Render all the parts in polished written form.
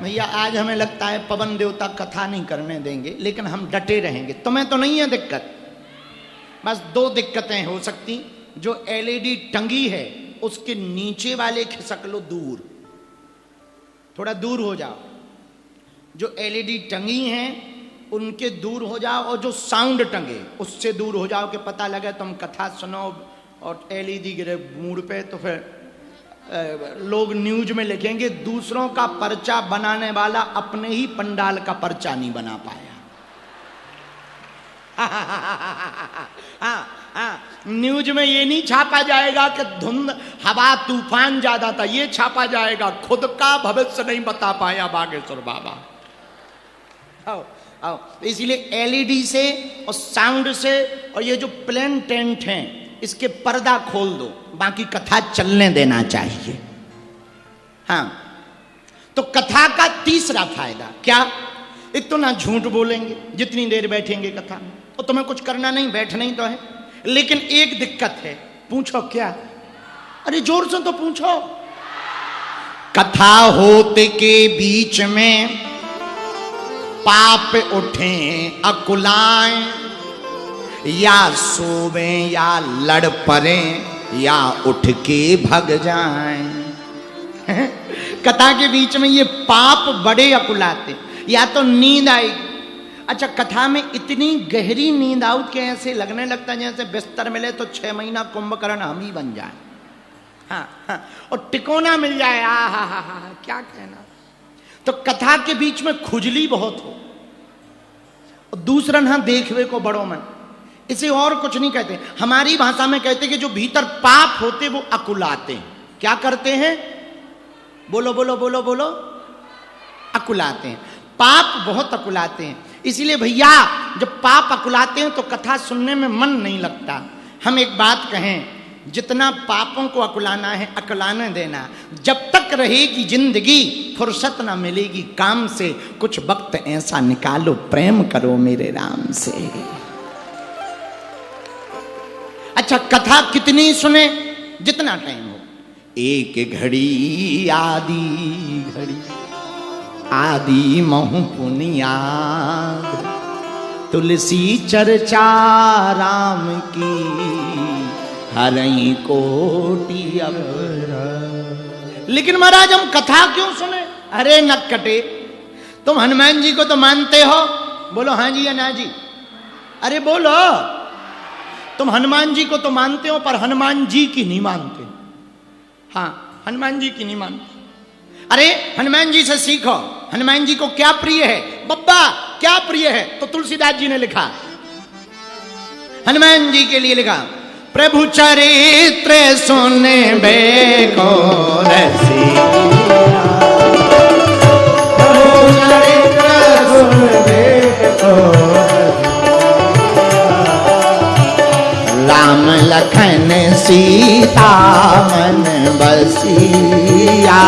भैया आज हमें लगता है पवन देवता कथा नहीं करने देंगे, लेकिन हम डटे रहेंगे। तुम्हें तो नहीं है दिक्कत, बस दो दिक्कतें हो सकती। जो एलईडी टंगी है उसके नीचे वाले खिसक लो दूर, थोड़ा दूर हो जाओ। जो एलईडी टंगी हैं उनके दूर हो जाओ, और जो साउंड टंगे उससे दूर हो जाओ कि पता लगे तुम कथा सुनो और एलईडी गिरे मूड पे, तो फिर लोग न्यूज में लिखेंगे दूसरों का पर्चा बनाने वाला अपने ही पंडाल का पर्चा नहीं बना पाया। न्यूज में ये नहीं छापा जाएगा कि धुंध हवा तूफान ज्यादा था, ये छापा जाएगा खुद का भविष्य नहीं बता पाया बागेश्वर बाबा। आओ आओ, इसलिए एलईडी से और साउंड से और ये जो प्लेन टेंट हैं इसके पर्दा खोल दो, बाकी कथा चलने देना चाहिए। हाँ, तो कथा का तीसरा फायदा क्या? एक तो ना झूठ बोलेंगे जितनी देर बैठेंगे कथा में, और तुम्हें कुछ करना नहीं, बैठना ही तो है। लेकिन एक दिक्कत है, पूछो क्या? अरे जोर से तो पूछो। कथा होते के बीच में पाप उठे अकुलाएं, या सोवे या लड़ पड़े या उठ के भग जाएं। कथा के बीच में ये पाप बड़े अकुलाते, या तो नींद आएगी। अच्छा, कथा में इतनी गहरी नींद आऊ कि ऐसे लगने लगता है जैसे बिस्तर मिले तो 6 महीना कुंभकर्ण हम ही बन जाए। हाँ हाँ, और टिकोना मिल जाए, आ हा हा हा, क्या कहना। तो कथा के बीच में खुजली बहुत हो, और दूसरा ना देखवे को बड़ो मन, इसे और कुछ नहीं कहते। हमारी भाषा में कहते कि जो भीतर पाप होते वो अकुलाते हैं। क्या करते हैं? बोलो बोलो बोलो बोलो, अकुलाते हैं। पाप बहुत अकुलाते हैं। इसीलिए भैया जब पाप अकुलाते हैं तो कथा सुनने में मन नहीं लगता। हम एक बात कहें, जितना पापों को अकुलाना है अकुलाने देना। जब तक रहेगी जिंदगी फुर्सत ना मिलेगी काम से, कुछ वक्त ऐसा निकालो प्रेम करो मेरे राम से। अच्छा, कथा कितनी सुने? जितना टाइम हो। एक घड़ी आदि घड़ी, आदि महु पुनियाद, तुलसी चर्चा राम की हरई कोटि अवरा। लेकिन महाराज हम कथा क्यों सुने? अरे नक्कटे, तुम हनुमान जी को तो मानते हो? बोलो हाँ जी या ना जी। अरे बोलो, तुम हनुमान जी को तो मानते हो पर हनुमान जी की नहीं मानते। हाँ, हनुमान जी की नहीं मानते। अरे हनुमान जी से सीखो, हनुमान जी को क्या प्रिय है? बब्बा क्या प्रिय है? तो तुलसीदास जी ने लिखा, हनुमान जी के लिए लिखा, प्रभु चरित्र सुने बेको रसिया, प्रभु चरित्र सुने बेको राम लखन सीता मन बसिया,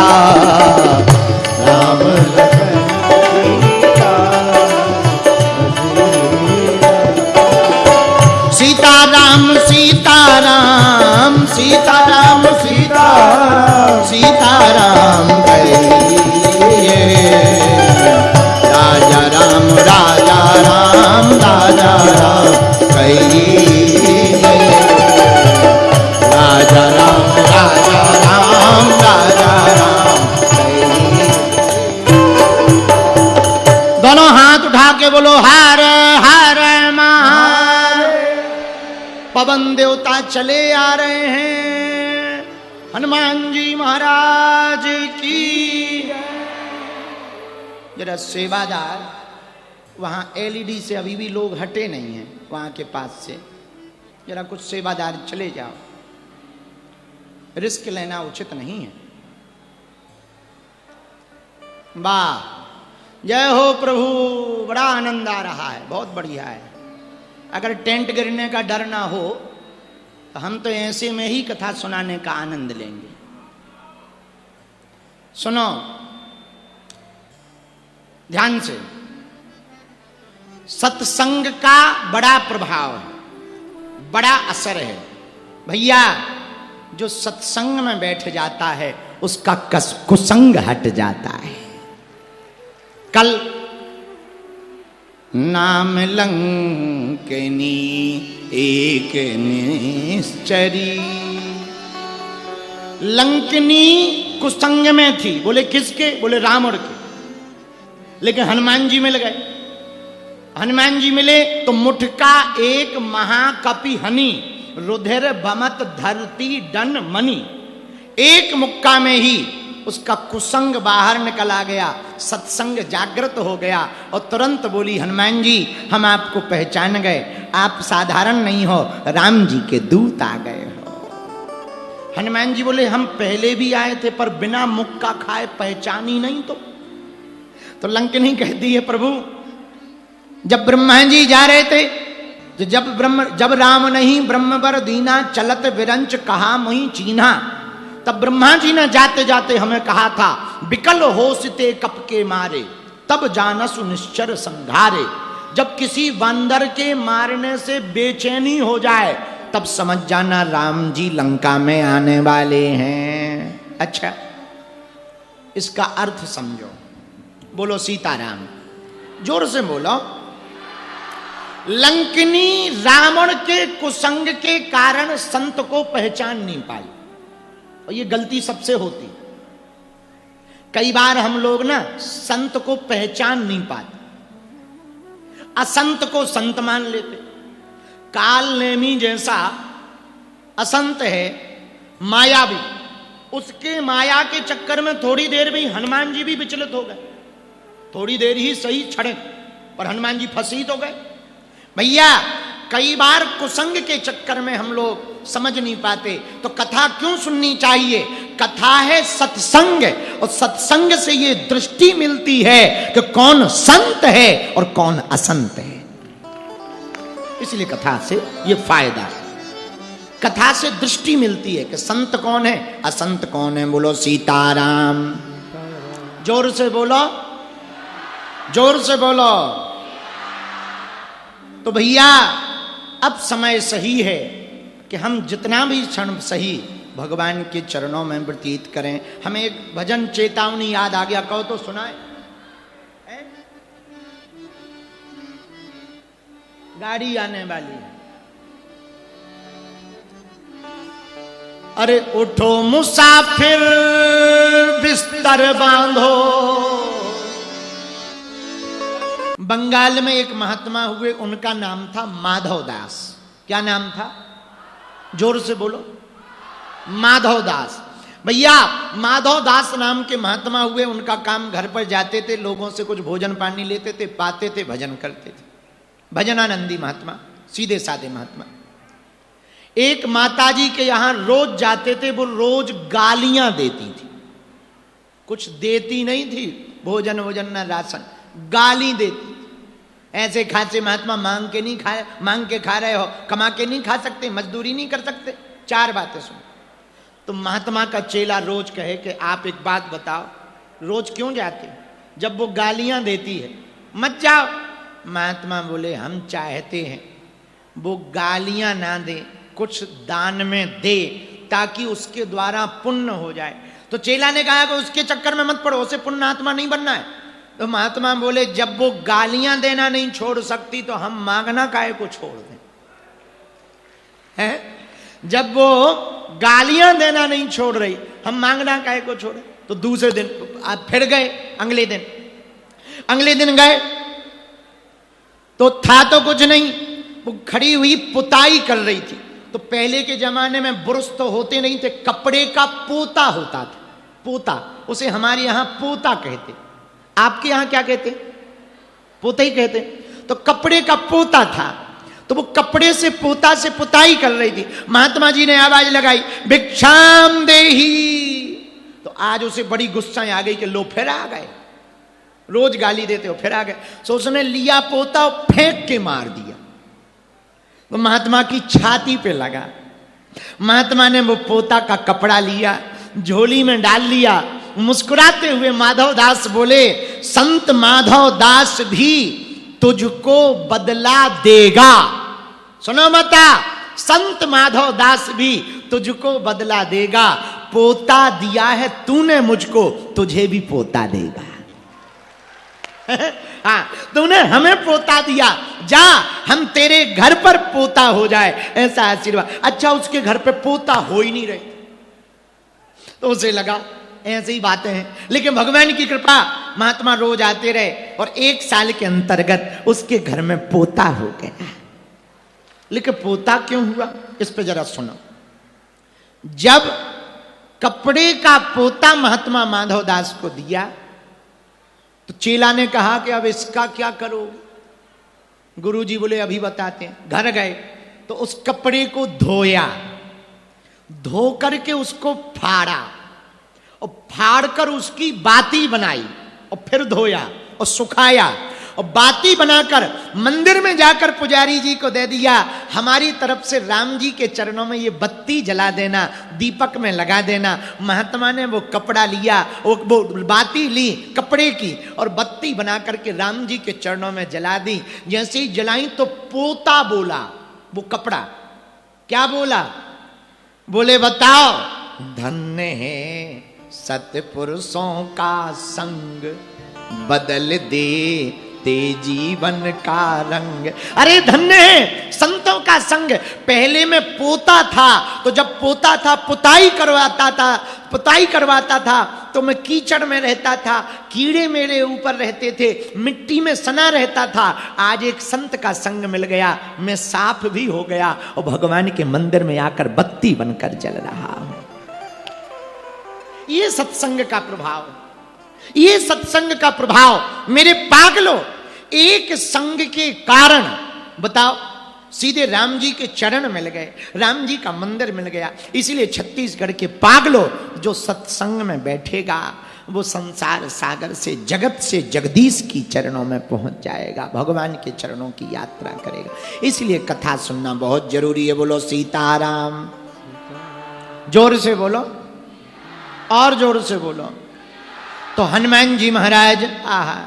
राम लखन सीता राम सीता राम सीता राम सीता सीता राम कहिए, राजा राम राजा राम राजा राम कहिए, राजा राम राजा राम राजा राम कहिए। दोनों हाथ उठा के बोलो हर हर महादेव। पवन देवता चले आ रहे हैं, हनुमान जी महाराज की। जरा सेवादार, वहां एलईडी से अभी भी लोग हटे नहीं हैं, वहां के पास से जरा कुछ सेवादार चले जाओ, रिस्क लेना उचित नहीं है। वाह, जय हो प्रभु, बड़ा आनंद आ रहा है, बहुत बढ़िया है। अगर टेंट गिरने का डर ना हो तो हम तो ऐसे में ही कथा सुनाने का आनंद लेंगे। सुनो ध्यान से, सत्संग का बड़ा प्रभाव है, बड़ा असर है भैया। जो सत्संग में बैठ जाता है उसका कुसंग हट जाता है। कल नाम लंकिनी एक निश्चरी। लंकिनी कुसंग में थी। बोले किसके? बोले रावण के। लेकिन हनुमान जी मिल गए। हनुमान जी मिले तो मुठका एक महाकपि हनि, रुधिर भमत धरती डन मणि। एक मुक्का में ही उसका कुसंग बाहर निकल आ गया, सत्संग जागृत हो गया और तुरंत बोली हनुमान जी हम आपको पहचान गए, आप साधारण नहीं हो, राम जी के दूत आ गए हो। हनुमान जी बोले हम पहले भी आए थे पर बिना मुक्का खाए पहचान ही नहीं। तो लंकिनी कहती है प्रभु जब ब्रह्मा जी जा रहे थे, जब राम नहीं ब्रह्मवर दीना, चलत विरंच कहा मुहि चीन्हा। तब ब्रह्मा जी ने जाते जाते हमें कहा था बिकल होसते कप के मारे, तब जानसु निश्चर संघारे। जब किसी बंदर के मारने से बेचैनी हो जाए तब समझ जाना राम जी लंका में आने वाले हैं। अच्छा, इसका अर्थ समझो। बोलो सीताराम, जोर से बोलो। लंकिनी रावण के कुसंग के कारण संत को पहचान नहीं पाई, और ये गलती सबसे होती। कई बार हम लोग ना संत को पहचान नहीं पाते, असंत को संत मान लेते। काल नेमी जैसा असंत है, मायावी, उसके माया के चक्कर में थोड़ी देर में हनुमान जी भी विचलित हो गए। थोड़ी देर ही सही छड़े पर हनुमान जी फंसी तो गए। भैया कई बार कुसंग के चक्कर में हम लोग समझ नहीं पाते, तो कथा क्यों सुननी चाहिए? कथा है सत्संग, और सत्संग से ये दृष्टि मिलती है कि कौन संत है और कौन असंत है। इसलिए कथा से ये फायदा है। कथा से दृष्टि मिलती है कि संत कौन है, असंत कौन है। बोलो सीताराम, जोर से बोलो, जोर से बोलो। तो भैया अब समय सही है कि हम जितना भी क्षण सही भगवान के चरणों में व्यतीत करें। हमें एक भजन चेतावनी याद आ गया, कहो तो सुनाए। गाड़ी आने वाली है। अरे उठो मुसाफिर बिस्तर बांधो। बंगाल में एक महात्मा हुए, उनका नाम था माधव दास। क्या नाम था? जोर से बोलो, माधव दास। भैया माधव दास नाम के महात्मा हुए। उनका काम, घर पर जाते थे, लोगों से कुछ भोजन पानी लेते थे, पाते थे, भजन करते थे। भजनानंदी महात्मा, सीधे साधे महात्मा। एक माताजी के यहां रोज जाते थे, वो रोज गालियां देती थी। कुछ देती नहीं थी, भोजन वोजन न राशन, गाली देती। ऐसे खासे महात्मा मांग के नहीं खाए, मांग के खा रहे हो, कमा के नहीं खा सकते, मजदूरी नहीं कर सकते। चार बातें सुन। तो महात्मा का चेला रोज कहे कि आप एक बात बताओ, रोज क्यों जाते? जब वो गालियां देती है मत जाओ। महात्मा बोले हम चाहते हैं वो गालियां ना दे, कुछ दान में दे ताकि उसके द्वारा पुण्य हो जाए। तो चेला ने कहा कि उसके चक्कर में मत पड़ो, उसे पुण्य आत्मा नहीं बनना है। तो महात्मा बोले जब वो गालियां देना नहीं छोड़ सकती तो हम मांगना काहे को छोड़ दें? हैं? जब वो गालियां देना नहीं छोड़ रही, हम मांगना काहे को छोड़े? तो दूसरे दिन आप फिर गए। अगले दिन गए तो था तो कुछ नहीं, वो खड़ी हुई पुताई कर रही थी। तो पहले के जमाने में बुरुश तो होते नहीं थे, कपड़े का पोता होता था। पोता, उसे हमारे यहां पोता कहते, आपके यहां क्या कहते? पोता ही कहते। तो कपड़े का पोता था, तो वो कपड़े से पोता से पुताई कर रही थी। महात्मा जी ने आवाज लगाई भिक्षाम देही। तो आज उसे बड़ी गुस्सा आ गई कि लो फिर आ गए, रोज गाली देते हो, फिर आ गए। सो उसने लिया पोता और फेंक के मार दिया। वो महात्मा की छाती पे लगा। महात्मा ने वो पोता का कपड़ा लिया, झोली में डाल लिया। मुस्कुराते हुए माधव दास बोले संत माधव दास भी तुझको बदला देगा। सुनो मता, संत माधव दास भी तुझको बदला देगा। पोता दिया है तूने मुझको, तुझे भी पोता देगा। हाँ, तूने हमें पोता दिया, जा हम तेरे घर पर पोता हो जाए, ऐसा आशीर्वाद। अच्छा, उसके घर पे पोता हो ही नहीं रहे, तो उसे लगा ऐसी ही बातें हैं। लेकिन भगवान की कृपा, महात्मा रोज आते रहे और 1 साल के अंतर्गत उसके घर में पोता हो गया। लेकिन पोता क्यों हुआ, इस पे जरा सुनो। जब कपड़े का पोता महात्मा माधव दास को दिया तो चेला ने कहा कि अब इसका क्या करोगे? गुरुजी बोले अभी बताते हैं। घर गए तो उस कपड़े को धोया, धो करके उसको फाड़ा और फाड़ कर उसकी बाती बनाई और फिर धोया और सुखाया और बाती बनाकर मंदिर में जाकर पुजारी जी को दे दिया। हमारी तरफ से राम जी के चरणों में ये बत्ती जला देना, दीपक में लगा देना। महात्मा ने वो कपड़ा लिया, वो बाती ली कपड़े की और बत्ती बना करके राम जी के चरणों में जला दी। जैसे ही जलाई तो पोता बोला, वो कपड़ा क्या बोले बताओ, धन्य है सतपुरुषों का संग, बदल दे ते जीवन का रंग। अरे धन्य है संतों का संग। पहले में पोता था, तो जब पोता था पुताई करवाता था तो मैं कीचड़ में रहता था, कीड़े मेरे ऊपर रहते थे, मिट्टी में सना रहता था। आज एक संत का संग मिल गया, मैं साफ भी हो गया और भगवान के मंदिर में आकर बत्ती बनकर जल रहा हूं। ये सत्संग का प्रभाव, ये सत्संग का प्रभाव। मेरे पागलों, एक संग के कारण बताओ सीधे राम जी के चरण मिल गए, राम जी का मंदिर मिल गया। इसीलिए छत्तीसगढ़ के पागलों, जो सत्संग में बैठेगा वो संसार सागर से, जगत से जगदीश की चरणों में पहुंच जाएगा, भगवान के चरणों की यात्रा करेगा। इसलिए कथा सुनना बहुत जरूरी है। बोलो सीताराम, जोर से बोलो और जोर से बोलो। तो हनुमान जी महाराज, आहा,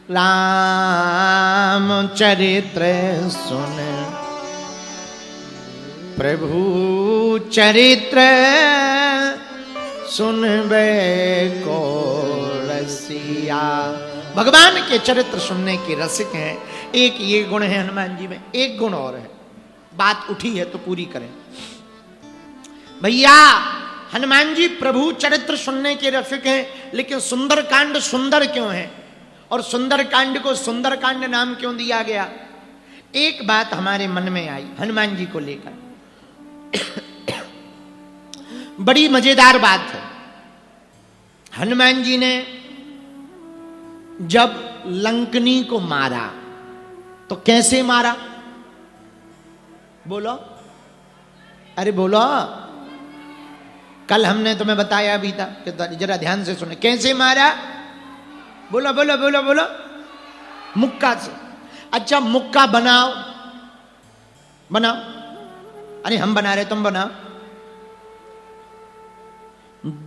राम चरित्र सुन प्रभु चरित्र सुनबे को रसिया। भगवान के चरित्र सुनने के रसिक हैं। एक ये गुण है हनुमान जी में, एक गुण और है, बात उठी है तो पूरी करें भैया। हनुमान जी प्रभु चरित्र सुनने के रसिक हैं, लेकिन सुंदरकांड सुंदर क्यों है और सुंदरकांड को सुंदरकांड नाम क्यों दिया गया? एक बात हमारे मन में आई हनुमान जी को लेकर, बड़ी मजेदार बात है। हनुमान जी ने जब लंकनी को मारा तो कैसे मारा? बोलो, अरे बोलो। कल हमने तुम्हें बताया भी था कि जरा ध्यान से सुने, कैसे मारा? बोलो बोलो बोलो बोलो। मुक्का से। अच्छा, मुक्का बनाओ, बनाओ। अरे हम बना रहे, तुम बनाओ।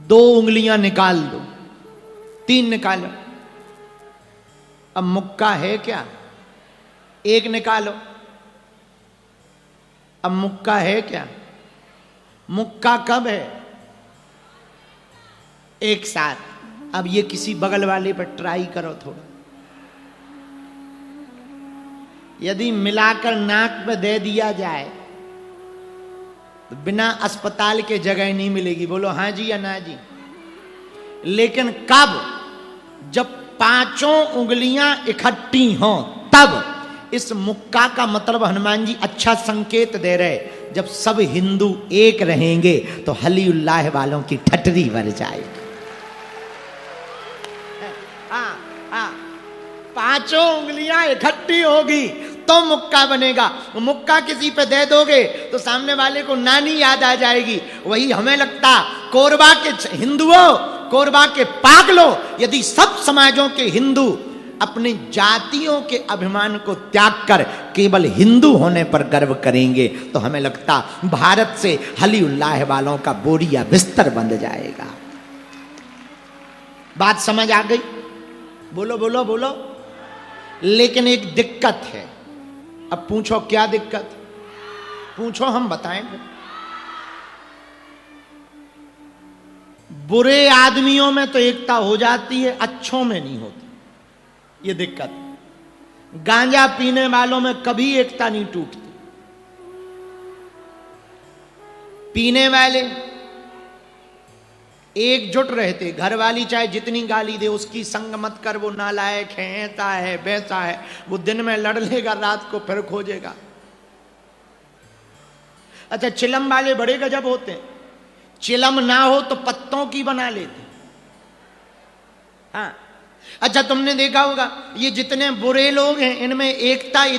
2 उंगलियां निकाल दो, 3 निकालो। अब मुक्का है क्या? 1 निकालो। अब मुक्का है क्या? मुक्का कब है? एक साथ। अब ये किसी बगल वाले पर ट्राई करो थोड़ा, यदि मिलाकर नाक पे दे दिया जाए तो बिना अस्पताल के जगह नहीं मिलेगी। बोलो हाँ जी या ना जी। लेकिन कब? जब 5 उंगलियां इकट्ठी हों तब। इस मुक्का का मतलब हनुमान जी अच्छा संकेत दे रहे, जब सब हिंदू एक रहेंगे तो हलीउल्लाह वालों की ठटरी भर जाएगी। 5 उंगलियां इकट्ठी होगी तो मुक्का बनेगा। मुक्का किसी पे दे दोगे तो सामने वाले को नानी याद आ जाएगी। वही हमें लगता कोरबा के हिंदुओं, कोरबा के पागलों, यदि सब समाजों के हिंदू अपनी जातियों के अभिमान को त्याग कर केवल हिंदू होने पर गर्व करेंगे तो हमें लगता भारत से हलीउल्लाह वालों का बोरिया बिस्तर बंध जाएगा। बात समझ आ गई? बोलो बोलो बोलो। लेकिन एक दिक्कत है। अब पूछो क्या दिक्कत? पूछो, हम बताएंगे। बुरे आदमियों में तो एकता हो जाती है, अच्छों में नहीं होती। ये दिक्कत। गांजा पीने वालों में कभी एकता नहीं टूटती। पीने वाले एकजुट रहते, घर वाली चाहे जितनी गाली दे, उसकी संग मत कर, वो नालायक है, ऐसा है वैसा है, वो दिन में लड़ लेगा, रात को फिर खोजेगा। अच्छा, चिलम वाले बड़े गजब होते हैं, चिलम ना हो तो पत्तों की बना लेते। हाँ, अच्छा तुमने देखा होगा ये जितने बुरे लोग हैं इनमें एकता